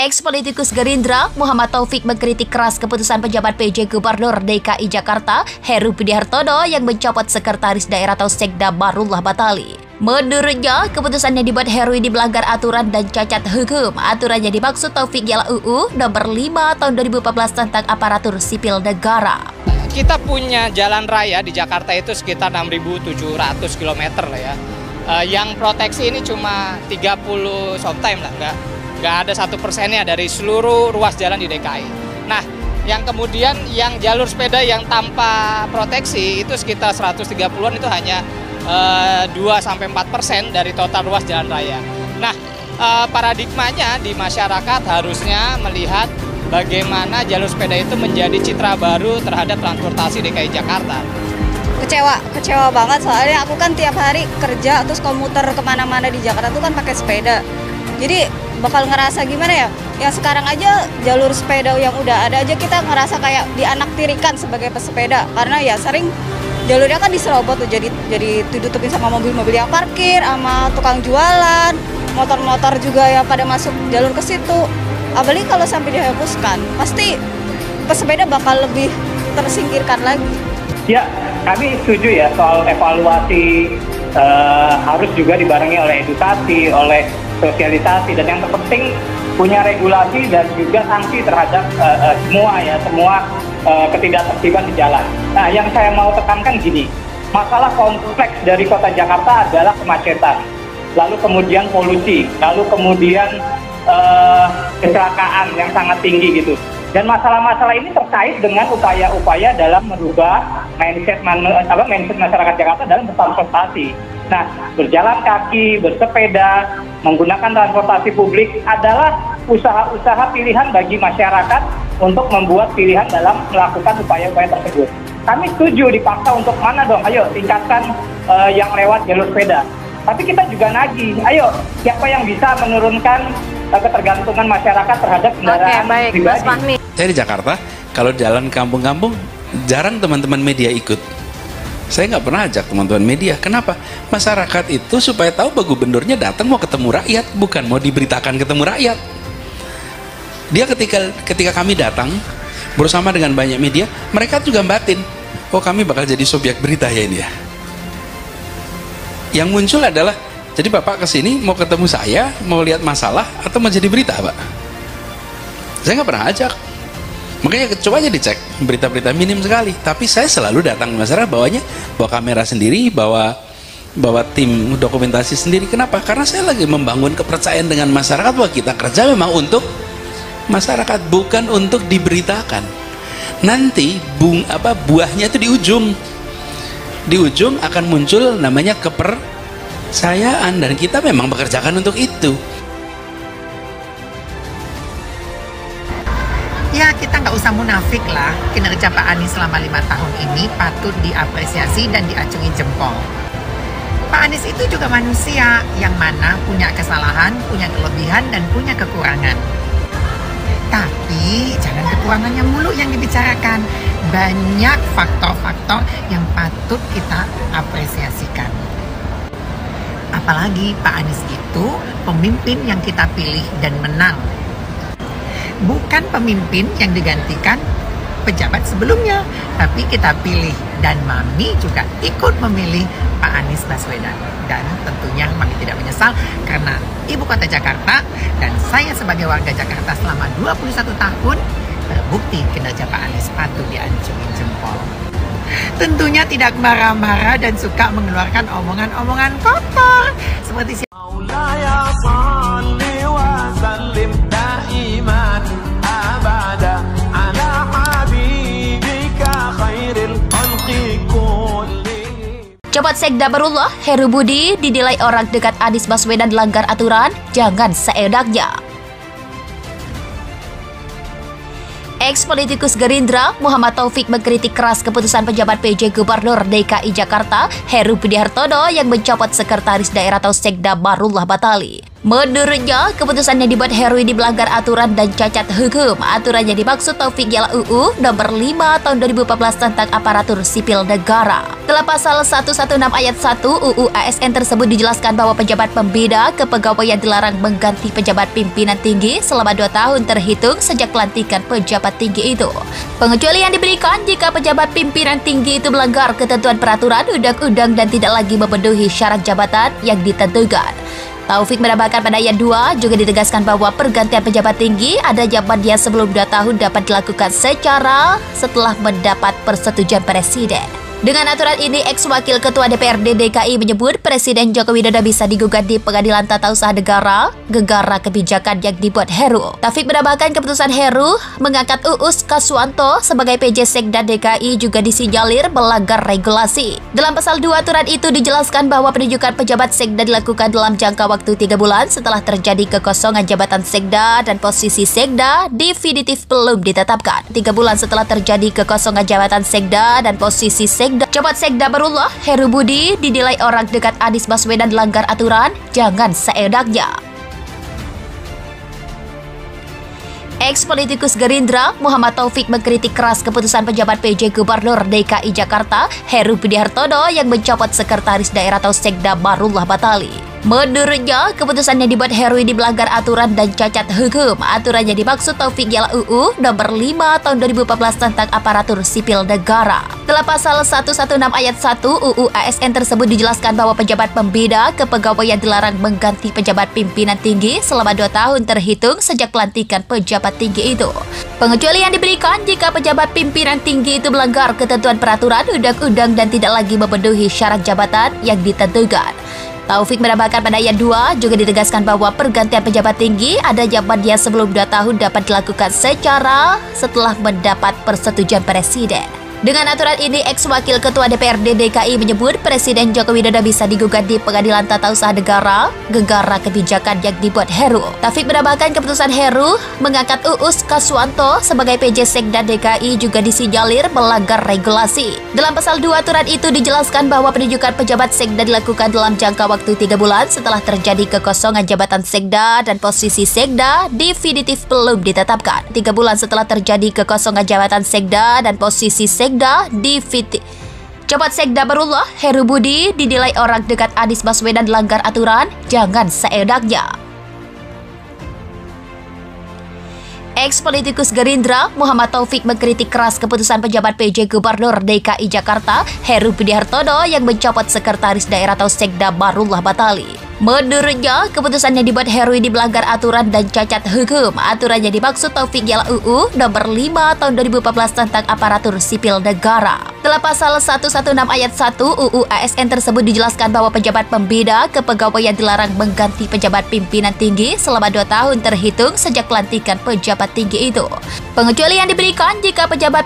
Ex-politikus Gerindra, Muhammad Taufik mengkritik keras keputusan pejabat PJ Gubernur DKI Jakarta, Heru Budi Hartono yang mencopot Sekretaris Daerah atau Sekda Marullah Batali. Menurutnya, keputusan yang dibuat Heru ini melanggar aturan dan cacat hukum. Aturan yang dimaksud Taufik ialah UU nomor 5 tahun 2014 tentang aparatur sipil negara. Kita punya jalan raya di Jakarta itu sekitar 6.700 km lah ya. Yang proteksi ini cuma 30 sometimes lah, nggak ada 1%-nya dari seluruh ruas jalan di DKI. Nah, yang kemudian yang jalur sepeda yang tanpa proteksi itu sekitar 130-an, itu hanya 2-4% dari total ruas jalan raya. Nah, paradigmanya di masyarakat harusnya melihat bagaimana jalur sepeda itu menjadi citra baru terhadap transportasi DKI Jakarta. Kecewa banget, soalnya aku kan tiap hari kerja terus komuter kemana-mana di Jakarta tuh kan pakai sepeda. Jadi bakal ngerasa gimana ya? Yang sekarang aja jalur sepeda yang udah ada aja kita ngerasa kayak dianaktirikan sebagai pesepeda, karena ya sering jalurnya kan diserobot tuh, jadi ditutupin sama mobil-mobil yang parkir, sama tukang jualan, motor-motor juga ya pada masuk jalur ke situ. Apalagi kalau sampai dihapuskan, pasti pesepeda bakal lebih tersingkirkan lagi. Ya, kami setuju ya soal evaluasi harus juga dibarengi oleh edukasi, oleh sosialisasi, dan yang terpenting punya regulasi dan juga sanksi terhadap semua ketidaktertiban di jalan. Nah, yang saya mau tekankan gini, masalah kompleks dari kota Jakarta adalah kemacetan, lalu kemudian polusi, lalu kemudian kecelakaan yang sangat tinggi gitu. Dan masalah-masalah ini terkait dengan upaya-upaya dalam merubah mindset masyarakat Jakarta dalam bertransportasi. Nah, berjalan kaki, bersepeda, menggunakan transportasi publik adalah usaha-usaha pilihan bagi masyarakat untuk membuat pilihan dalam melakukan upaya-upaya tersebut. Kami setuju dipaksa untuk mana dong, ayo tingkatkan yang lewat jalur sepeda. Tapi kita juga nagih, ayo siapa yang bisa menurunkan ketergantungan masyarakat terhadap kendaraan pribadi. Saya di Jakarta, kalau jalan kampung-kampung, jarang teman-teman media ikut. Saya nggak pernah ajak teman-teman media. Kenapa? Masyarakat itu supaya tahu bahwa gubernurnya datang mau ketemu rakyat, bukan mau diberitakan ketemu rakyat. Dia ketika kami datang bersama dengan banyak media, mereka juga batin, oh kami bakal jadi subjek berita ya ini ya. Yang muncul adalah, jadi Bapak kesini mau ketemu saya, mau lihat masalah, atau mau jadi berita, Pak? Saya nggak pernah ajak. Makanya coba aja dicek, berita-berita minim sekali. Tapi saya selalu datang masyarakat, bawa kamera sendiri, bawa tim dokumentasi sendiri. Kenapa? Karena saya lagi membangun kepercayaan dengan masyarakat bahwa kita kerja memang untuk masyarakat, bukan untuk diberitakan. Nanti buahnya itu di ujung. Di ujung akan muncul namanya kepercayaan, dan kita memang bekerjakan untuk itu. Ya, kita nggak usah munafik lah. Kinerja Pak Anies selama 5 tahun ini patut diapresiasi dan diacungi jempol. Pak Anies itu juga manusia yang mana punya kesalahan, punya kelebihan, dan punya kekurangan. Tapi jangan kekurangannya mulu yang dibicarakan. Banyak faktor-faktor yang patut kita apresiasikan. Apalagi Pak Anies itu pemimpin yang kita pilih dan menang. Bukan pemimpin yang digantikan pejabat sebelumnya, tapi kita pilih, dan Mami juga ikut memilih Pak Anies Baswedan. Dan tentunya Mami tidak menyesal karena ibu kota Jakarta dan saya sebagai warga Jakarta selama 21 tahun terbukti kinerja Pak Anies patut diacungin jempol. Tentunya tidak marah-marah dan suka mengeluarkan omongan-omongan kotor seperti Copot Sekda Marullah, Heru Budi dinilai orang dekat Anies Baswedan langgar aturan, jangan seenaknya. Ex-politikus Gerindra, Muhammad Taufik mengkritik keras keputusan pejabat PJ Gubernur DKI Jakarta, Heru Budi Hartono yang mencopot Sekretaris Daerah atau Sekda Marullah Batali. Menurutnya, keputusan yang dibuat Heru ini melanggar aturan dan cacat hukum. Aturan yang dimaksud Taufik ialah UU Nomor 5 Tahun 2014 tentang Aparatur Sipil Negara. Dalam pasal 116 ayat 1 UU ASN tersebut dijelaskan bahwa pejabat pembina kepegawaian dilarang mengganti pejabat pimpinan tinggi selama 2 tahun terhitung sejak pelantikan pejabat tinggi itu. Pengecualian diberikan jika pejabat pimpinan tinggi itu melanggar ketentuan peraturan, undang-undang dan tidak lagi memenuhi syarat jabatan yang ditentukan. Taufik menambahkan pada ayat 2 juga ditegaskan bahwa pergantian pejabat tinggi ada zamannya sebelum 2 tahun dapat dilakukan setelah mendapat persetujuan Presiden. Dengan aturan ini, ex-wakil Ketua DPRD DKI menyebut Presiden Joko Widodo bisa digugat di Pengadilan Tata Usaha Negara gegara kebijakan yang dibuat Heru. Taufik menambahkan keputusan Heru mengangkat Uus Kaswanto sebagai PJ Sekda DKI juga disinyalir melanggar regulasi. Dalam pasal 2 aturan itu dijelaskan bahwa penunjukan pejabat Sekda dilakukan dalam jangka waktu 3 bulan setelah terjadi kekosongan jabatan Sekda dan posisi Sekda definitif belum ditetapkan. 3 bulan setelah terjadi kekosongan jabatan Sekda dan posisi Jabat Sekda Barullah, Heru Budi dinilai orang dekat Anies Baswedan langgar aturan, jangan seenaknya. Ex-politikus Gerindra, Muhammad Taufik mengkritik keras keputusan pejabat PJ Gubernur DKI Jakarta, Heru Budi Hartono yang mencopot Sekretaris Daerah atau Sekda Barullah Batali. Menurutnya, keputusan yang dibuat Heru ini melanggar aturan dan cacat hukum. Aturan yang dimaksud Taufik ialah UU Nomor 5 Tahun 2014 tentang Aparatur Sipil Negara. Dalam pasal 116 ayat 1 UU ASN tersebut dijelaskan bahwa pejabat pembina kepegawaian dilarang mengganti pejabat pimpinan tinggi selama 2 tahun terhitung sejak pelantikan pejabat tinggi itu. Pengecualian diberikan jika pejabat pimpinan tinggi itu melanggar ketentuan peraturan, undang-undang dan tidak lagi memenuhi syarat jabatan yang ditentukan. Taufik menambahkan pada ayat 2 juga ditegaskan bahwa pergantian pejabat tinggi ada zamannya sebelum 2 tahun dapat dilakukan setelah mendapat persetujuan Presiden. Dengan aturan ini, ex-wakil Ketua DPRD DKI menyebut Presiden Joko Widodo bisa digugat di Pengadilan Tata Usaha Negara gegara kebijakan yang dibuat Heru. Taufik menambahkan keputusan Heru mengangkat Uus Kaswanto sebagai PJ Sekda DKI juga disinyalir melanggar regulasi. Dalam pasal 2 aturan itu dijelaskan bahwa penunjukan pejabat Sekda dilakukan dalam jangka waktu 3 bulan setelah terjadi kekosongan jabatan Sekda dan posisi Sekda definitif belum ditetapkan. 3 bulan setelah terjadi kekosongan jabatan Sekda dan posisi Sekda definitif. Jabat Sekda Barullah, Heru Budi dinilai orang dekat Anies Baswedan langgar aturan, jangan seenaknya. Ex-politikus Gerindra, Muhammad Taufik mengkritik keras keputusan pejabat PJ Gubernur DKI Jakarta, Heru Budi Hartono yang mencopot Sekretaris Daerah atau Sekda Barullah Batali. Menurutnya, keputusan yang dibuat Heru ini melanggar aturan dan cacat hukum. Aturan yang dimaksud Taufik ialah UU Nomor 5 Tahun 2014 tentang Aparatur Sipil Negara. Dalam pasal 116 ayat 1 UU ASN tersebut dijelaskan bahwa pejabat pembina kepegawaian dilarang mengganti pejabat pimpinan tinggi selama 2 tahun terhitung sejak pelantikan pejabat tinggi itu. Pengecualian diberikan jika pejabat